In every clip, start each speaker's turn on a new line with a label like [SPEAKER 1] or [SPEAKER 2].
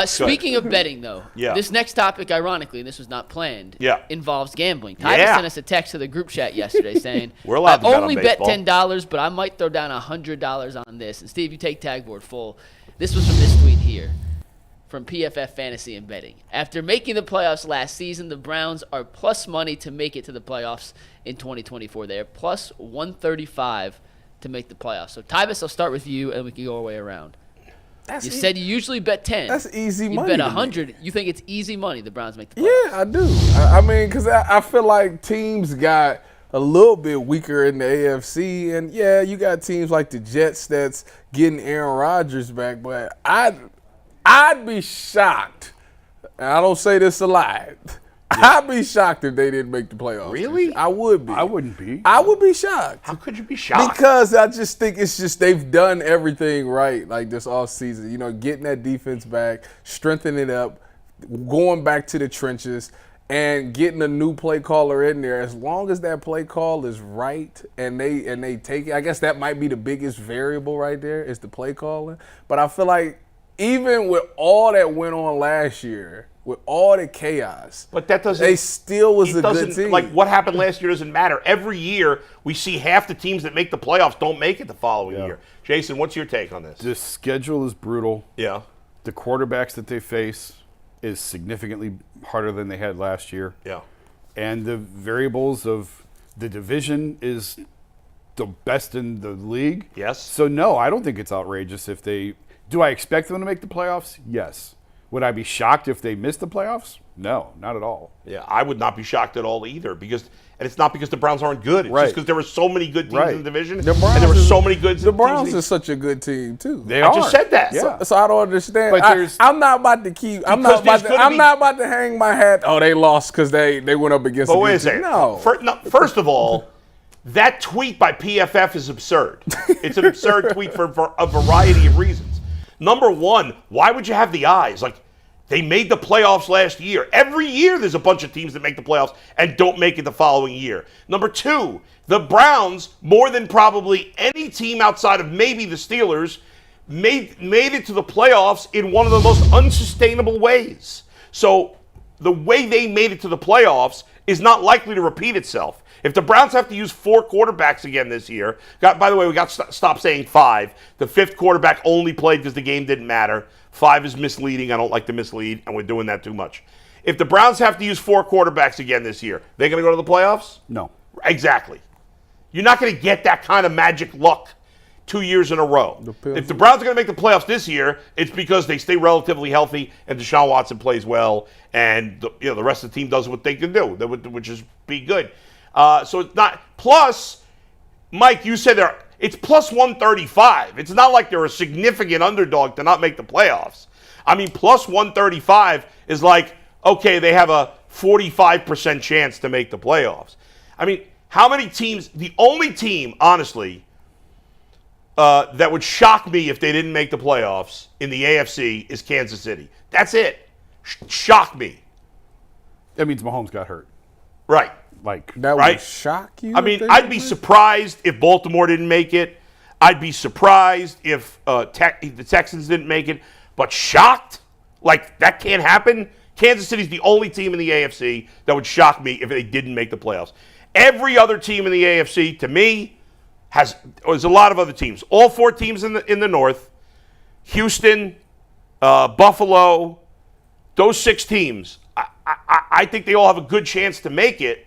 [SPEAKER 1] Speaking of betting, though, this next topic, ironically, and this was not planned, involves gambling. Tyler sent us a text to the group chat yesterday saying,
[SPEAKER 2] We're allowed to bet on
[SPEAKER 1] only bet
[SPEAKER 2] baseball.
[SPEAKER 1] $10, but I might throw down $100 on this. And, Steve, you take tagboard full. This was from this tweet here from PFF Fantasy and Betting. After making the playoffs last season, the Browns are plus money to make it to the playoffs in 2024. They are plus 135 to make the playoffs. So, Tyvis, I'll start with you, and we can go our way around. You said you usually bet 10.
[SPEAKER 3] That's easy money.
[SPEAKER 1] You bet 100. You think it's easy money the Browns make the playoffs?
[SPEAKER 3] Yeah, I do. I mean, because I feel like teams got a little bit weaker in the AFC. And, yeah, you got teams like the Jets that's getting Aaron Rodgers back. But I'd be shocked. And I don't say this a lot. I'd be shocked if they didn't make the playoffs.
[SPEAKER 2] Really?
[SPEAKER 3] I would be.
[SPEAKER 4] I wouldn't be.
[SPEAKER 3] I would be shocked.
[SPEAKER 2] How could you be shocked?
[SPEAKER 3] Because I just think it's just they've done everything right, like this offseason. You know, getting that defense back, strengthening it up, going back to the trenches, and getting a new play caller in there. As long as that play call is right and they take it, I guess that might be the biggest variable right there is the play calling. But I feel like even with all that went on last year, with all the chaos,
[SPEAKER 2] but that doesn't.
[SPEAKER 3] They still was a good team.
[SPEAKER 2] Like what happened last year doesn't matter. Every year we see half the teams that make the playoffs don't make it the following year. Jason, what's your take on this?
[SPEAKER 4] The schedule is brutal.
[SPEAKER 2] Yeah.
[SPEAKER 4] The quarterbacks that they face is significantly harder than they had last year.
[SPEAKER 2] Yeah.
[SPEAKER 4] And the variables of the division is the best in the league.
[SPEAKER 2] Yes.
[SPEAKER 4] So no, I don't think it's outrageous if they. Do I expect them to make the playoffs? Yes. Would I be shocked if they missed the playoffs? No, not at all.
[SPEAKER 2] Yeah, I would not be shocked at all either and it's not because the Browns aren't good. It's
[SPEAKER 4] Right.
[SPEAKER 2] just because there were so many good teams in the division,
[SPEAKER 3] The
[SPEAKER 2] and
[SPEAKER 3] Browns
[SPEAKER 2] there were
[SPEAKER 3] is-
[SPEAKER 2] so many good
[SPEAKER 3] The
[SPEAKER 2] teams.
[SPEAKER 3] Browns is such a good team too.
[SPEAKER 4] They
[SPEAKER 2] I
[SPEAKER 4] are.
[SPEAKER 2] just said that.
[SPEAKER 4] Yeah.
[SPEAKER 3] So I don't understand.
[SPEAKER 4] But there's-
[SPEAKER 3] I'm not about to keep. I'm
[SPEAKER 2] Because
[SPEAKER 3] not
[SPEAKER 2] there's gonna be-
[SPEAKER 3] not about to hang my hat. Oh, they lost because they went up against.
[SPEAKER 2] But
[SPEAKER 3] a
[SPEAKER 2] wait a
[SPEAKER 3] good
[SPEAKER 2] second.
[SPEAKER 3] team. No.
[SPEAKER 2] First of all, that tweet by PFF is absurd. It's an absurd tweet for a variety of reasons. Number one, why would you have the eyes? Like, they made the playoffs last year. Every year there's a bunch of teams that make the playoffs and don't make it the following year. Number two, the Browns, more than probably any team outside of maybe the Steelers, made it to the playoffs in one of the most unsustainable ways. So the way they made it to the playoffs is not likely to repeat itself. If the Browns have to use 4 quarterbacks again this year, by the way, we got to stop saying 5. The 5th quarterback only played because the game didn't matter. 5 is misleading. I don't like to mislead, and we're doing that too much. If the Browns have to use 4 quarterbacks again this year, they're going to go to the playoffs?
[SPEAKER 4] No.
[SPEAKER 2] Exactly. You're not going to get that kind of magic luck 2 years in a row. If the Browns are going to make the playoffs this year, it's because they stay relatively healthy and Deshaun Watson plays well, and the rest of the team does what they can do, which is be good. So it's not. Plus, Mike, you said it's plus 135. It's not like they're a significant underdog to not make the playoffs. I mean, plus 135 is like, okay, they have a 45% chance to make the playoffs. I mean, how many teams? The only team, honestly, that would shock me if they didn't make the playoffs in the AFC is Kansas City. That's it. Shock me.
[SPEAKER 4] That means Mahomes got hurt.
[SPEAKER 2] Right.
[SPEAKER 4] Like
[SPEAKER 3] That
[SPEAKER 2] right?
[SPEAKER 3] would shock you.
[SPEAKER 2] I mean, I'd be surprised if Baltimore didn't make it. I'd be surprised if the Texans didn't make it. But shocked? Like, that can't happen? Kansas City's the only team in the AFC that would shock me if they didn't make the playoffs. Every other team in the AFC, to me, there's a lot of other teams. All 4 teams in the North, Houston, Buffalo, those 6 teams, I think they all have a good chance to make it.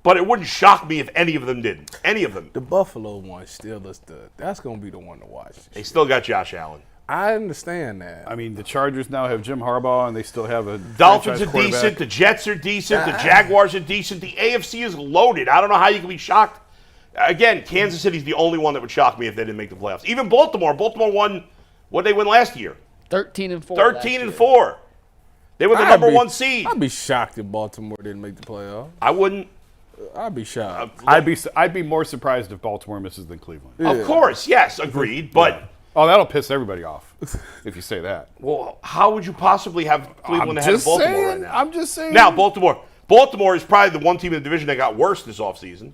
[SPEAKER 2] But it wouldn't shock me if any of them didn't. Any of them.
[SPEAKER 3] The Buffalo one still is that's going to be the one to watch.
[SPEAKER 2] They still got Josh Allen.
[SPEAKER 3] I understand that.
[SPEAKER 4] I mean, the Chargers now have Jim Harbaugh, and they still have a
[SPEAKER 2] Dolphins are
[SPEAKER 4] franchise
[SPEAKER 2] decent.
[SPEAKER 4] quarterback.
[SPEAKER 2] The Jets are decent. The Jaguars are decent. The AFC is loaded. I don't know how you can be shocked. Again, Kansas City's the only one that would shock me if they didn't make the playoffs. Even Baltimore. Baltimore won. What did they win last year?
[SPEAKER 1] 13-4.
[SPEAKER 2] 13-4. They were the number 1 seed.
[SPEAKER 3] I'd be shocked if Baltimore didn't make the playoffs.
[SPEAKER 2] I wouldn't.
[SPEAKER 3] I'd be shocked.
[SPEAKER 4] I'd be more surprised if Baltimore misses than Cleveland.
[SPEAKER 3] Yeah.
[SPEAKER 2] Of course, yes, agreed. But
[SPEAKER 4] Oh, that'll piss everybody off if you say that.
[SPEAKER 2] well, how would you possibly have Cleveland ahead of
[SPEAKER 4] just
[SPEAKER 2] Baltimore
[SPEAKER 4] saying.
[SPEAKER 2] right now?
[SPEAKER 4] I'm just saying.
[SPEAKER 2] Now, Baltimore is probably the one team in the division that got worse this offseason.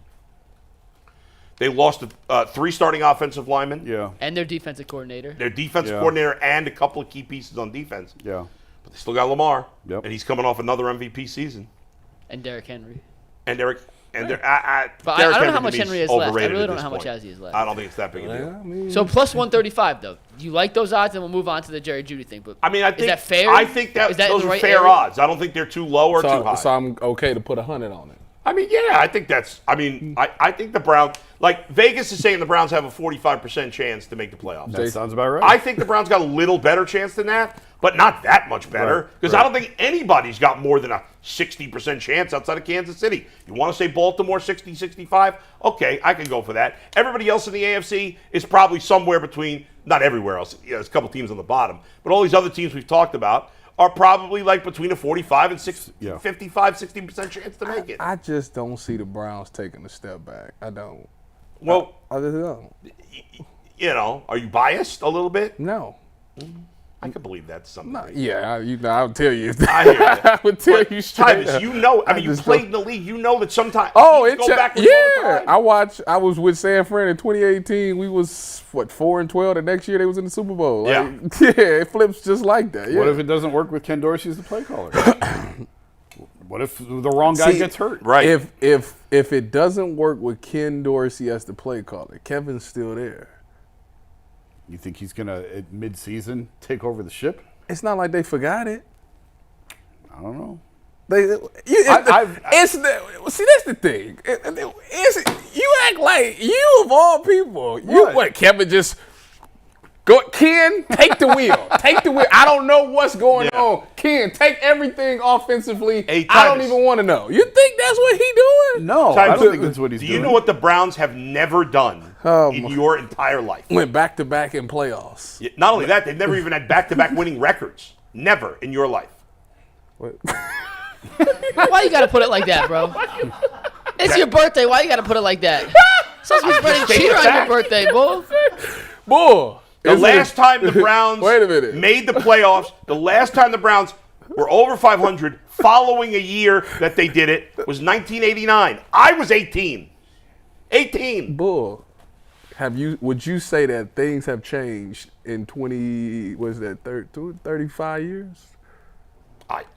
[SPEAKER 2] They lost 3 starting offensive linemen.
[SPEAKER 4] Yeah.
[SPEAKER 1] And their defensive coordinator.
[SPEAKER 2] Their defensive
[SPEAKER 4] Yeah.
[SPEAKER 2] coordinator and a couple of key pieces on defense.
[SPEAKER 4] Yeah.
[SPEAKER 2] But they still got Lamar.
[SPEAKER 4] Yep.
[SPEAKER 2] And he's coming off another MVP season.
[SPEAKER 1] And Derrick Henry.
[SPEAKER 2] And Derek. And
[SPEAKER 1] But
[SPEAKER 2] Derrick
[SPEAKER 1] I don't know how
[SPEAKER 2] to
[SPEAKER 1] much
[SPEAKER 2] me is
[SPEAKER 1] Henry has left. I
[SPEAKER 2] overrated
[SPEAKER 1] really
[SPEAKER 2] at
[SPEAKER 1] don't know
[SPEAKER 2] this
[SPEAKER 1] how much
[SPEAKER 2] point.
[SPEAKER 1] has he has left.
[SPEAKER 2] I don't think it's that big a deal.
[SPEAKER 3] I mean,
[SPEAKER 1] So plus 135 though. You like those odds, and we'll move on to the Jerry Jeudy thing. But
[SPEAKER 2] I mean, I think
[SPEAKER 1] is that fair?
[SPEAKER 2] I think that
[SPEAKER 1] Is that in
[SPEAKER 2] those
[SPEAKER 1] the
[SPEAKER 2] are
[SPEAKER 1] right
[SPEAKER 2] fair
[SPEAKER 1] area?
[SPEAKER 2] odds. I don't think they're too low or too high.
[SPEAKER 3] so I'm okay to put 100 on it.
[SPEAKER 2] I mean, yeah, I think that's. I mean, I think the Browns, like Vegas is saying, the Browns have a 45% chance to make the playoffs.
[SPEAKER 4] That sounds about right.
[SPEAKER 2] I think the Browns got a little better chance than that, but not that much better. Because I don't think anybody's got more than a 60% chance outside of Kansas City. You want to say Baltimore 60, 65? Okay, I can go for that. Everybody else in the AFC is probably somewhere between, not everywhere else, there's a couple teams on the bottom, but all these other teams we've talked about are probably like between a 45 and 55, 60% chance to make it.
[SPEAKER 3] I just don't see the Browns taking a step back. I don't.
[SPEAKER 2] Well,
[SPEAKER 3] I just don't.
[SPEAKER 2] you know, are you biased a little bit?
[SPEAKER 3] No.
[SPEAKER 2] I can believe that to some
[SPEAKER 3] No.
[SPEAKER 2] degree.
[SPEAKER 3] Yeah, I'll tell you.
[SPEAKER 2] I hear you.
[SPEAKER 3] I would tell you straight
[SPEAKER 2] Tyvus,
[SPEAKER 3] up.
[SPEAKER 2] you know, I mean, you
[SPEAKER 3] just
[SPEAKER 2] played
[SPEAKER 3] don't-
[SPEAKER 2] in the league. You know that sometimes
[SPEAKER 3] Oh,
[SPEAKER 2] teams
[SPEAKER 3] it's
[SPEAKER 2] go backwards all the
[SPEAKER 3] yeah.
[SPEAKER 2] time.
[SPEAKER 3] I was with San Fran in 2018. We was 4-12. The next year they was in the Super Bowl. Like, yeah, it flips just like that. Yeah.
[SPEAKER 4] What if it doesn't work with Ken Dorsey as the play caller? What if the wrong guy
[SPEAKER 3] See,
[SPEAKER 4] gets hurt?
[SPEAKER 2] Right.
[SPEAKER 3] If it doesn't work with Ken Dorsey as the play caller, Kevin's still there.
[SPEAKER 4] You think he's going to, at mid-season, take over the ship?
[SPEAKER 3] It's not like they forgot it.
[SPEAKER 4] I don't know.
[SPEAKER 3] See, that's the thing. You act like you of all people. What Kevin just go? Ken, take the wheel. Take the wheel. I don't know what's going on. Ken, take everything offensively.
[SPEAKER 2] Hey,
[SPEAKER 3] I don't
[SPEAKER 2] Tyvus.
[SPEAKER 3] even want to know. You think that's what he doing?
[SPEAKER 4] No, I don't think that's what he's
[SPEAKER 2] Do
[SPEAKER 4] doing.
[SPEAKER 2] you know what the Browns have never done in your entire life?
[SPEAKER 3] Went back to back in playoffs.
[SPEAKER 2] Not only that, they've never even had back-to-back winning records. Never in your life.
[SPEAKER 3] What?
[SPEAKER 1] Why you gotta put it like that, bro? It's your birthday. Why you gotta put it like that? Supposed to be spreading
[SPEAKER 2] State
[SPEAKER 1] cheer
[SPEAKER 2] the
[SPEAKER 1] on your
[SPEAKER 2] fact.
[SPEAKER 1] birthday, bull.
[SPEAKER 3] Bull.
[SPEAKER 2] The last time the Browns
[SPEAKER 3] Wait a minute.
[SPEAKER 2] made the playoffs, the last time the Browns were over 500 following a year that they did it was 1989. I was 18. 18.
[SPEAKER 3] Bull. Would you say that things have changed in 35 years?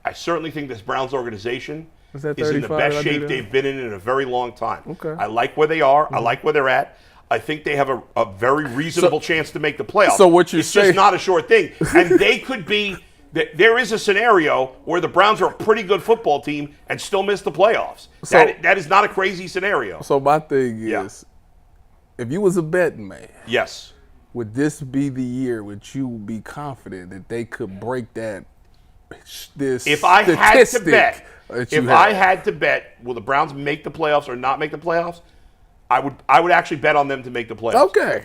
[SPEAKER 2] I certainly think this Browns organization
[SPEAKER 3] Was that
[SPEAKER 2] is in the
[SPEAKER 3] 35
[SPEAKER 2] best
[SPEAKER 3] that I did
[SPEAKER 2] shape
[SPEAKER 3] that?
[SPEAKER 2] they've been in a very long time.
[SPEAKER 3] Okay.
[SPEAKER 2] I like where they are. I like where they're at. I think they have a very reasonable chance to make the playoffs.
[SPEAKER 3] So what you're
[SPEAKER 2] it's
[SPEAKER 3] saying-
[SPEAKER 2] just not a short thing. And they could be there is a scenario where the Browns are a pretty good football team and still miss the playoffs.
[SPEAKER 3] So-
[SPEAKER 2] that is not a crazy scenario.
[SPEAKER 3] So my thing
[SPEAKER 2] Yeah.
[SPEAKER 3] is, if you was a betting man,
[SPEAKER 2] Yes.
[SPEAKER 3] would this be the year would you be confident that they could break this
[SPEAKER 2] If I had to
[SPEAKER 3] statistic
[SPEAKER 2] bet,
[SPEAKER 3] that you
[SPEAKER 2] if
[SPEAKER 3] have?
[SPEAKER 2] I had to bet, will the Browns make the playoffs or not make the playoffs? I would actually bet on them to make the playoffs.
[SPEAKER 3] Okay.